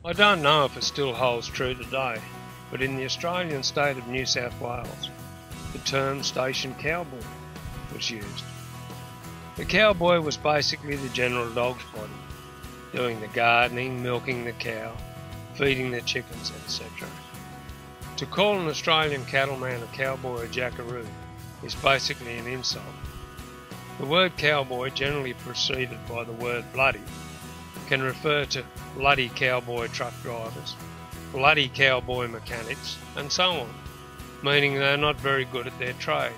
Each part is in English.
I don't know if it still holds true today, but in the Australian state of New South Wales, the term station cowboy was used. The cowboy was basically the general dog's body, doing the gardening, milking the cow, feeding the chickens, etc. To call an Australian cattleman a cowboy or jackaroo is basically an insult. The word cowboy, generally preceded by the word bloody, can refer to bloody cowboy truck drivers, bloody cowboy mechanics, and so on, meaning they are not very good at their trade.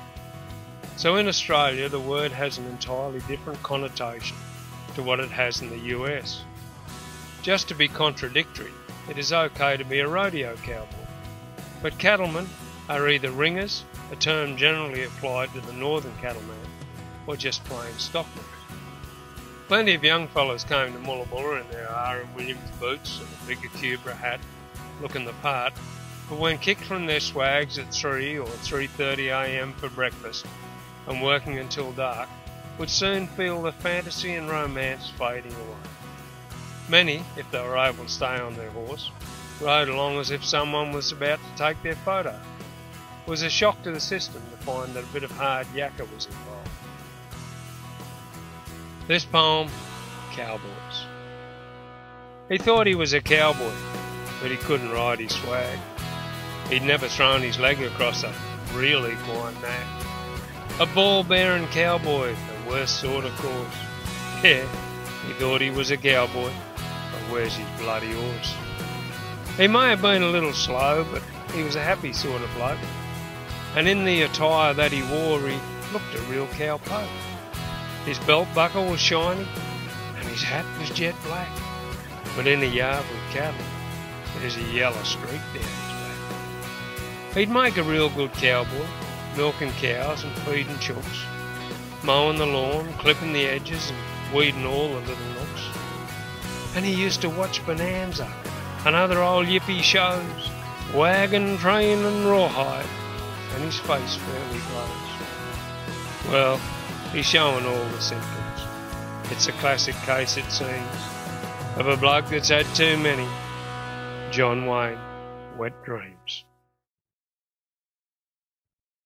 So in Australia, the word has an entirely different connotation to what it has in the US. Just to be contradictory, it is okay to be a rodeo cowboy, but cattlemen are either ringers, a term generally applied to the northern cattleman, or just plain stockmen. Plenty of young fellas came to Mullabulla in their R.M. Williams boots and a big Acubra hat, looking the part, but when kicked from their swags at 3 or 3:30 a.m. for breakfast and working until dark, would soon feel the fantasy and romance fading away. Many, if they were able to stay on their horse, rode along as if someone was about to take their photo. It was a shock to the system to find that a bit of hard yakka was involved. This poem, Cowboys. He thought he was a cowboy, but he couldn't ride his swag. He'd never thrown his leg across a real equine nag. A ball-bearing cowboy, the worst sort of course. Yeah, he thought he was a cowboy, but where's his bloody horse? He may have been a little slow, but he was a happy sort of bloke. And in the attire that he wore, he looked a real cowpoke. His belt buckle was shiny, and his hat was jet black. But in a yard with cattle, there's a yellow streak down his back. He'd make a real good cowboy, milking cows and feeding chooks, mowing the lawn, clipping the edges and weeding all the little nooks. And he used to watch Bonanza and other old yippie shows, wagon, train and rawhide, and his face fairly glows. Well, he's showing all the symptoms. It's a classic case, it seems, of a bloke that's had too many. John Wayne, Wet Dreams.